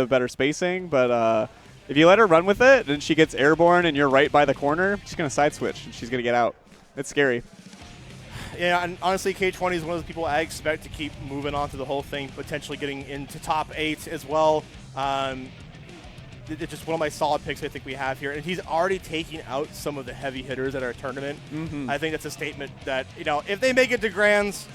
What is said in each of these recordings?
better spacing, but if you let her run with it and she gets airborne and you're right by the corner, she's going to side switch and she's going to get out. It's scary. Yeah, and honestly, K20 is one of those people I expect to keep moving on to the whole thing, potentially getting into top 8 as well. It's just one of my solid picks I think we have here. And he's already taking out some of the heavy hitters at our tournament. I think that's a statement that, you know, if they make it to Grands,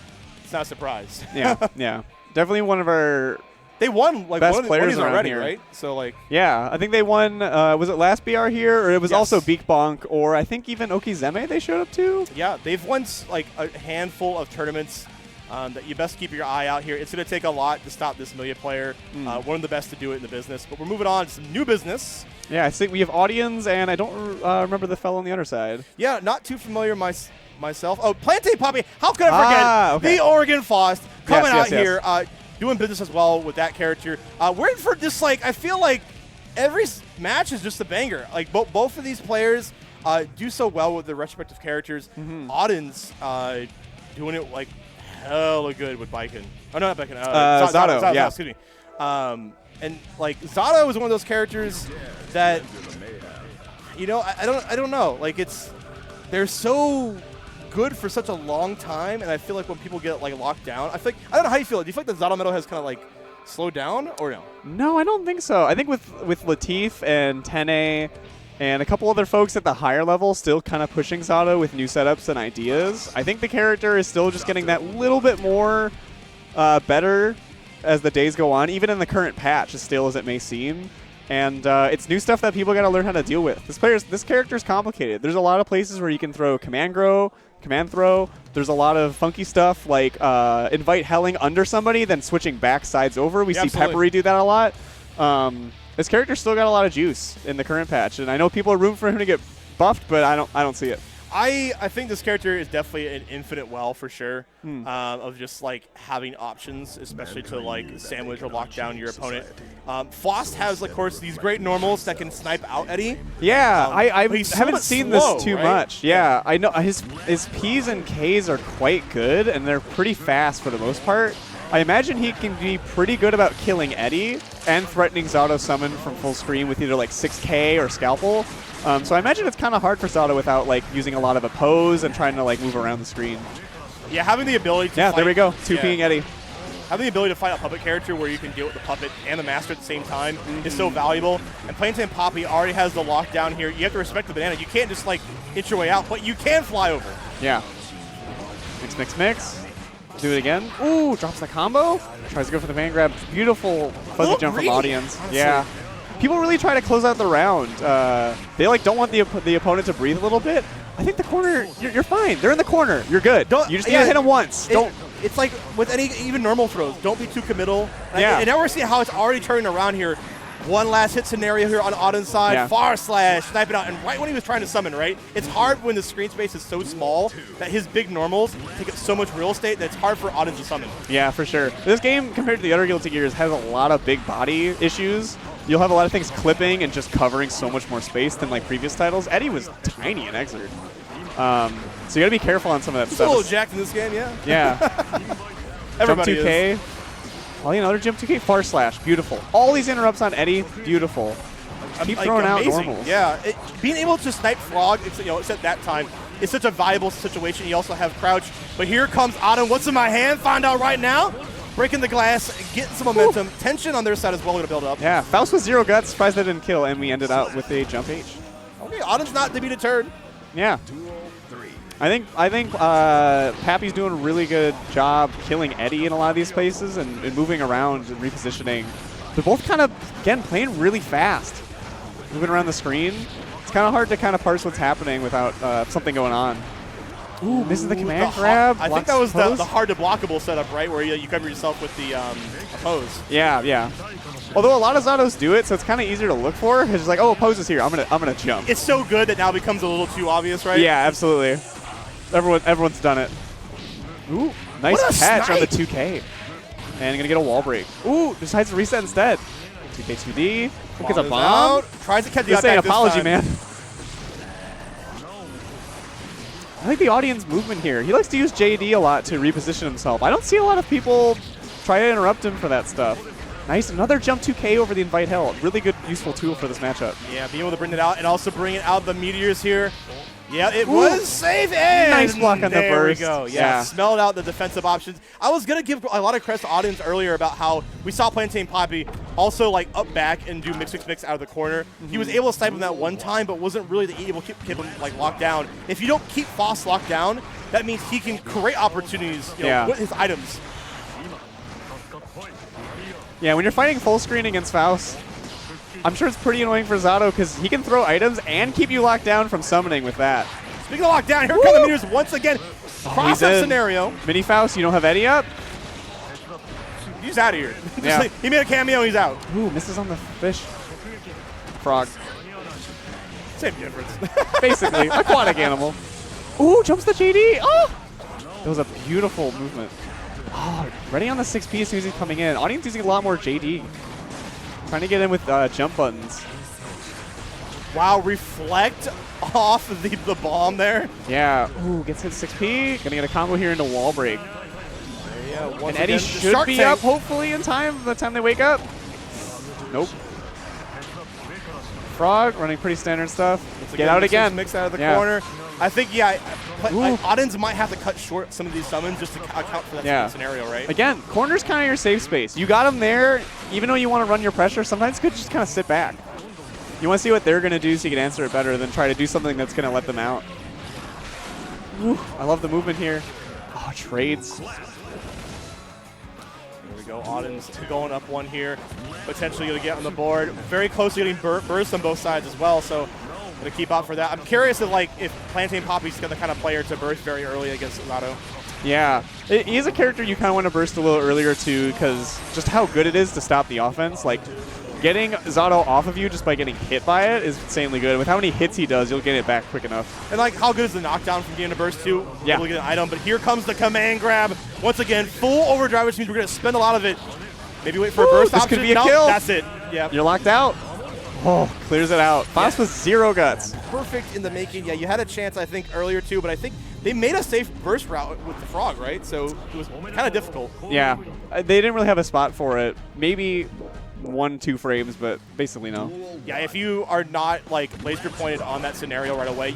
it's not a surprise. Yeah. Definitely one of our they won like best one of players these around already, here. right? So like yeah, I think they won. Was it last BR here, or it was Yes. also Beak Bonk, or I think even Okizeme they showed up to. Yeah, they've won like a handful of tournaments that you best keep your eye out here. It's going to take a lot to stop this Amelia player. One of the best to do it in the business. But we're moving on to some new business. Yeah, I think we have Audiens, and I don't remember the fellow on the other side. Yeah, not too familiar myself. Oh, PlantainPapi. How could I forget the Oregon Faust coming out here, doing business as well with that character. We're in for just like, I feel like every match is just a banger. Like both of these players do so well with their respective characters. Audiens doing it like hella good with Baiken. Oh, no, not Baiken. Zato, yeah. Excuse me. And like Zato is one of those characters that, you know, I don't know. Like they're so good for such a long time, and I feel like when people get like locked down, I don't know how you feel. Do you feel like the Zato metal has kind of like slowed down or no? No, I don't think so. I think with Latif and Tene and a couple other folks at the higher level still kind of pushing Zato with new setups and ideas, I think the character is still just getting that little bit more better as the days go on, even in the current patch, as stale as it may seem. And it's new stuff that people got to learn how to deal with. This character is complicated. There's a lot of places where you can throw command throw. There's a lot of funky stuff like invite helling under somebody, then switching back sides over. We see Peppery do that a lot. This character's still got a lot of juice in the current patch, and I know people are rooting for him to get buffed, but I don't see it. I think this character is definitely an infinite well for sure, of just like having options, especially to like sandwich or lock down your opponent. Faust has, of course, these great normals that can snipe out Eddie. Yeah, I haven't seen slow, this too right? much. Yeah, I know his P's and K's are quite good, and they're pretty fast for the most part. I imagine he can be pretty good about killing Eddie and threatening Zato summon from full screen with either like 6K or Scalpel. So I imagine it's kind of hard for Zato without like using a lot of oppose and trying to like move around the screen. Yeah, having the ability to fight, there we go. 2P'ing Eddie. Having the ability to fight a puppet character where you can deal with the puppet and the master at the same time is so valuable. And PlantainPapi already has the lockdown here. You have to respect the banana. You can't just like inch your way out, but you can fly over. Yeah. Mix. Do it again. Ooh, drops the combo. Tries to go for the van grab. Beautiful fuzzy jump from Audiens. Yeah. People really try to close out the round. They like don't want the opponent to breathe a little bit. I think the corner, you're fine. They're in the corner. You're good. You just need to hit them once. It's like with any even normal throws. Don't be too committal. Yeah. And now we're seeing how it's already turning around here. One last hit scenario here on Audiens' side. Yeah. Far slash, snipe it out, and right when he was trying to summon, right? It's hard when the screen space is so small that his big normals take up so much real estate that it's hard for Audiens to summon. Yeah, for sure. This game, compared to the other Guilty Gears, has a lot of big body issues. You'll have a lot of things clipping and just covering so much more space than like previous titles. Eddie was tiny in Exert. So you got to be careful on some of that He's stuff. a little jacked in this game, yeah. Yeah. Everybody Jump 2K. is. Well, another jump 2K. Far slash. Beautiful. All these interrupts on Eddie. Beautiful. Keep throwing out normals. Yeah. Being able to snipe Frog, it's at that time, is such a valuable situation. You also have crouch. But here comes Autumn. What's in my hand? Find out right now. Breaking the glass, getting some momentum. Tension on their side as well to build up. Yeah. Faust with 0 guts. Surprised that didn't kill, and we ended out with a jump H. Okay, Autumn's not to be deterred. Yeah. I think Pappy's doing a really good job killing Eddie in a lot of these places and moving around and repositioning. They're both kind of, again, playing really fast. Moving around the screen. It's kind of hard to kind of parse what's happening without something going on. Ooh, misses the command grab. I think that was the hard to blockable setup, right? Where you cover yourself with the oppose. Yeah. Although a lot of Zatos do it, so it's kind of easier to look for. It's just like, oh, oppose is here. I'm gonna jump. It's so good that now it becomes a little too obvious, right? Yeah, absolutely. Everyone's done it. Ooh, nice catch on the 2K. And gonna get a wall break. Ooh, decides to reset instead. 2K2D. Gets a bomb. Out. Tries to catch the This ain't apology, time. man. I think the Audiens movement here. He likes to use JD a lot to reposition himself. I don't see a lot of people try to interrupt him for that stuff. Nice, another jump 2K over the invite held. Really good, useful tool for this matchup. Yeah, being able to bring it out and also bring it out the meteors here. Yeah, it was safe, and nice block on the burst. There we go. Yeah, smelled out the defensive options. I was going to give a lot of credit to Audiens earlier about how we saw PlantainPapi also like up back and do mix out of the corner. He was able to snipe him that one time, but wasn't really able to keep him like locked down. If you don't keep Faust locked down, that means he can create opportunities with his items. Yeah, when you're fighting full screen against Faust, I'm sure it's pretty annoying for Zato because he can throw items and keep you locked down from summoning with that. Speaking of lockdown, here come the meters once again. Cross that scenario. Mini Faust, you don't have Eddie up? He's out of here. Yeah. He made a cameo, he's out. Ooh, misses on the fish. Frog. Same difference. Basically, aquatic animal. Ooh, jumps the JD. Oh! That was a beautiful movement. Oh, ready on the 6P as soon as he's coming in. Audiens using a lot more JD. Trying to get in with jump buttons. Wow, reflect off the bomb there. Yeah. Ooh, gets hit 6P. Gonna get a combo here into wall break. Yeah, and Eddie should be up hopefully in time by the time they wake up. Nope. Frog running pretty standard stuff. Get out again. Mix out of the corner. I think, Audiens might have to cut short some of these summons just to account for that scenario, right? Again, corner's kind of your safe space. You got them there, even though you want to run your pressure, sometimes it's good to just kind of sit back. You want to see what they're going to do so you can answer it better than try to do something that's going to let them out. Ooh, I love the movement here. Oh, trades. There we go, Audiens going up one here. Potentially going to get on the board. Very close to getting burst on both sides as well, so going to keep out for that. I'm curious if PlantainPapi's the kind of player to burst very early against Zato. Yeah, he is a character you kind of want to burst a little earlier too, because just how good it is to stop the offense. Like, getting Zato off of you just by getting hit by it is insanely good. With how many hits he does, you'll get it back quick enough. And like, how good is the knockdown from getting a burst too? Yeah. Able to get an item, but here comes the command grab. Once again, full overdrive, which means we're going to spend a lot of it. Maybe wait for a burst option. This could be a kill. That's it. Yeah. You're locked out. Oh, clears it out. Faust with 0 guts. Perfect in the making. Yeah, you had a chance, I think, earlier too, but I think they made a safe burst route with the frog, right? So it was kind of difficult. Yeah, they didn't really have a spot for it. Maybe 1-2 frames, but basically no. Yeah, if you are not like laser pointed on that scenario right away,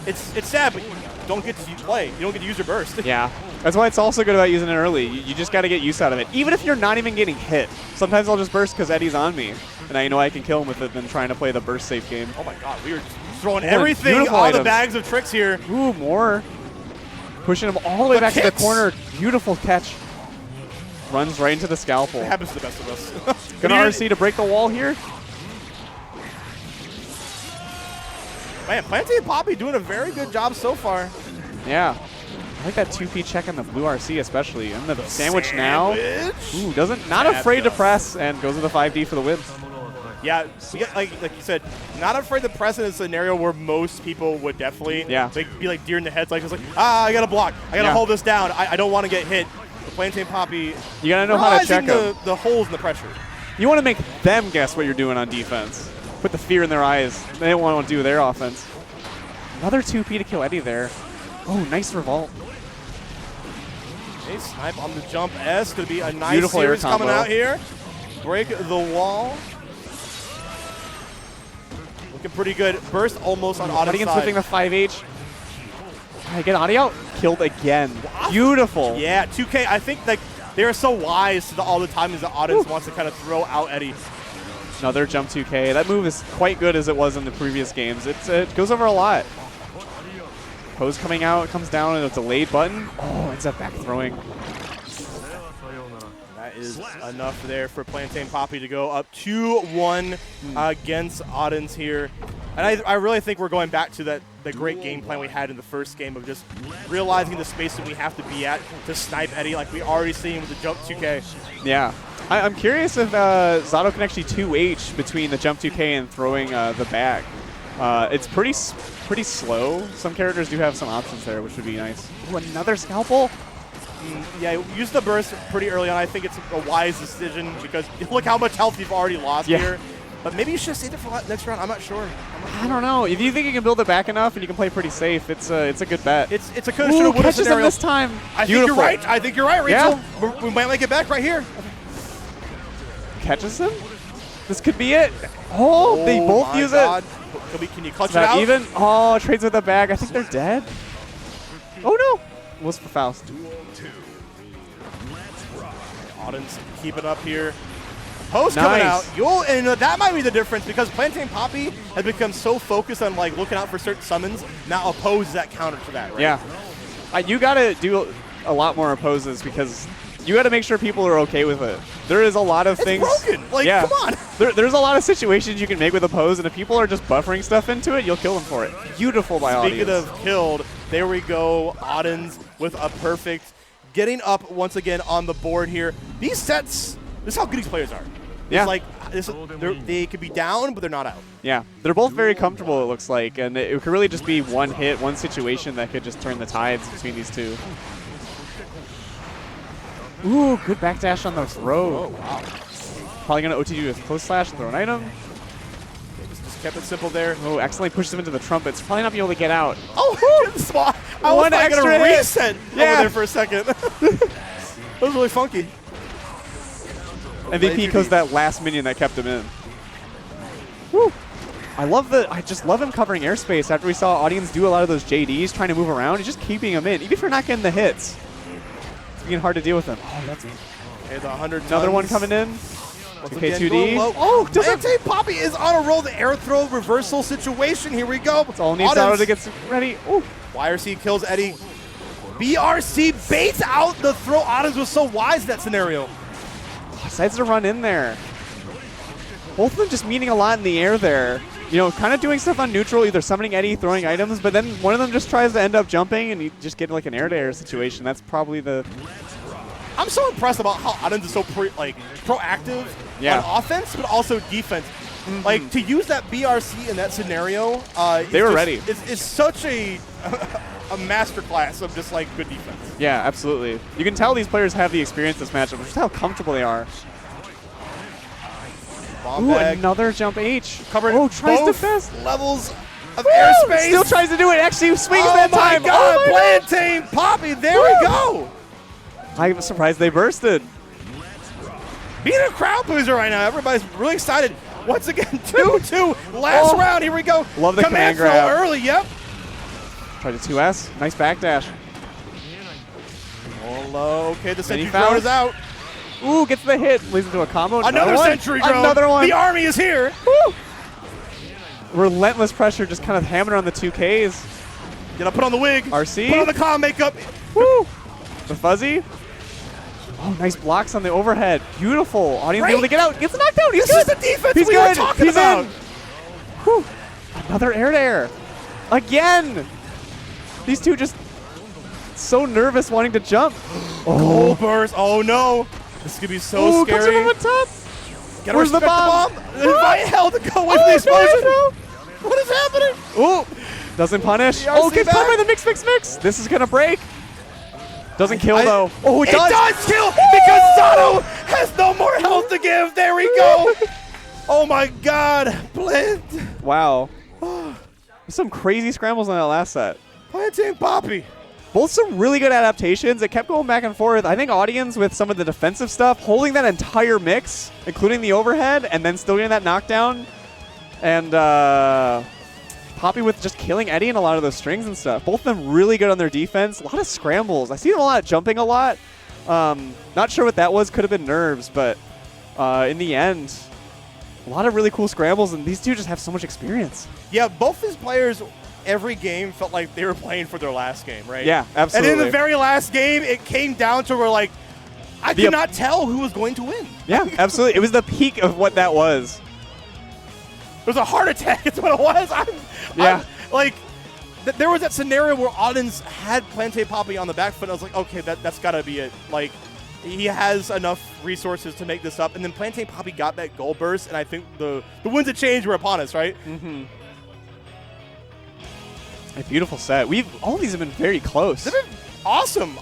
it's sad, but you don't get to play. You don't get to use your burst. Yeah, that's why it's also good about using it early. You just got to get use out of it. Even if you're not even getting hit. Sometimes I'll just burst because Eddie's on me, and I know I can kill him with it than trying to play the burst safe game. Oh my god, we are just throwing everything, all the bags of tricks here. Ooh, more. Pushing him all the way back to the corner. Beautiful catch. Runs right into the scalpel. It happens to the best of us. Gonna RC to break the wall here. Man, PlantainPapi doing a very good job so far. Yeah. I like that 2P check on the blue RC especially. And the sandwich now. Ooh, not afraid to press and goes with the 5D for the win. Yeah, like you said, not afraid to press in a scenario where most people would definitely be like deer in the heads. Like, it's like, I got to block. I got to hold this down. I don't want to get hit. PlantainPapi, you got to know how to check the holes in the pressure. You want to make them guess what you're doing on defense. Put the fear in their eyes. They don't want to do their offense. Another 2P to kill Eddie there. Oh, nice revolt. A snipe on the jump S. Could be a nice beautiful series air combo coming out here. Break the wall. Looking pretty good. Burst almost on Audiens' Audiens side. whipping the 5H. I get Audio killed again. Beautiful. Yeah, 2K. I think like they are so wise to all the times that Audiens wants to kind of throw out Eddie. Another jump 2K. That move is quite good as it was in the previous games. It goes over a lot. Pose coming out, comes down, and a delayed button. Oh, ends up back throwing. That is enough there for PlantainPapi to go up 2-1 against Audiens here. And I really think we're going back to the great game plan we had in the first game of just realizing the space that we have to be at to snipe Eddie like we already seen with the jump 2K. Yeah. I'm curious if Zato can actually 2H between the jump 2K and throwing the bag. It's pretty slow. Some characters do have some options there, which would be nice. Ooh, another scalpel? Yeah, use the burst pretty early on. I think it's a wise decision because look how much health you've already lost here. But maybe you should have saved it for next round. I'm not sure. I don't know. If you think you can build it back enough and you can play pretty safe, it's a good bet. It's a could have, should have, would have scenario. This time. I think you're right. I think you're right, Rachel. Yeah. We might make it back right here. catches him. This could be it. Oh, they both use it. Can you clutch it out? Even. Oh, trades with the bag. I think they're dead. Oh no. Was for Faust. Audiens keep it up here. Post coming out. And that might be the difference because PlantainPapi has become so focused on like looking out for certain summons. Now oppose that counter to that, right? Yeah. You got to do a lot more opposes because you got to make sure people are okay with it. There is a lot of things. It's broken. Like, come on. There's a lot of situations you can make with oppose, and if people are just buffering stuff into it, you'll kill them for it. Beautiful by Audiens. Speaking of killed, there we go. Audiens with a perfect. Getting up once again on the board here. These sets, this is how good these players are. Yeah. It's like they could be down, but they're not out. Yeah. They're both very comfortable, it looks like, and it could really just be one hit, one situation that could just turn the tides between these two. Ooh, good backdash on the throw. Oh, wow. Probably going to OTG with close slash, throw an item. Just kept it simple there. Oh, accidentally pushes him into the trumpets. Probably not be able to get out. Oh, good spot. I was like going to reset over there for a second. That was really funky. MVP because that last minion that kept him in. Woo. I just love him covering airspace after we saw Audiens do a lot of those JDs trying to move around. He's just keeping him in. Even if you're not getting the hits, it's being hard to deal with him. Oh, that's okay, the 100 another one coming in. Okay, 2D. Oh, PlantainPapi is on a roll. The air throw reversal situation. Here we go. It's all needs Zato to get ready. Ooh. YRC kills Eddie. BRC baits out the throw. Audiens was so wise in that scenario. Decides to run in there. Both of them just meaning a lot in the air there. You know, kind of doing stuff on neutral, either summoning Eddie, throwing items, but then one of them just tries to end up jumping and you just get like an air-to-air situation. That's probably the... I'm so impressed about how Audiens is so proactive on offense, but also defense. Like, to use that BRC in that scenario, they were ready. It's such a masterclass of just, like, good defense. Yeah, absolutely. You can tell these players have the experience this matchup, just how comfortable they are. Bomb Ooh, bag. another jump H. Covered tries both to fest. levels of airspace. Still tries to do it. Actually swings that time. Oh, my God. PlantainPapi. There we go. I'm surprised they bursted. Being a crowd pleaser right now. Everybody's really excited. Once again, 2-2. Last round. Here we go. Love the command grab. Early. Yep. Try to 2S. Nice backdash. Oh, low. Okay, the sentry drone is out. Ooh, gets the hit. Leads into a combo. Another sentry drone. Another one. The army is here. Woo. Relentless pressure, just kind of hammering on the 2Ks. Gonna put on the wig. RC. Put on the comm makeup. Woo. The fuzzy. Oh, nice blocks on the overhead. Beautiful. Audiens able to get out. Gets the knockdown. He's good. This is the defense He's we good. were talking about. Whew. Another air-to-air. Again. These two just so nervous wanting to jump. Gold burst. Oh, no. This could be so scary. Comes from the top. Where's the bomb? Invite hell to go with the explosion. No. What is happening? Ooh. Doesn't punish. Oh, gets caught by the mix. This is going to break. Doesn't kill, though. Oh, it does. It does kill because Zato has no more health to give. There we go. Oh, my God. Plant. Wow. Some crazy scrambles on that last set. PlantainPapi. Both some really good adaptations. It kept going back and forth. I think Audiens with some of the defensive stuff, holding that entire mix, including the overhead, and then still getting that knockdown. And Papi with just killing Eddie and a lot of those strings and stuff. Both of them really good on their defense. A lot of scrambles. I see them a lot jumping a lot. Not sure what that was. Could have been nerves, but in the end, a lot of really cool scrambles, and these two just have so much experience. Yeah, both these players, every game felt like they were playing for their last game, right? Yeah, absolutely. And in the very last game, it came down to where, like, I could not tell who was going to win. Yeah, absolutely. It was the peak of what that was. It was a heart attack. It's what it was. There was that scenario where Audiens had PlantainPapi on the back foot. I was like, okay, that's got to be it. Like, he has enough resources to make this up. And then PlantainPapi got that goal burst, and I think the winds of change were upon us, right? Mm-hmm. A beautiful set. All these have been very close. They've been awesome.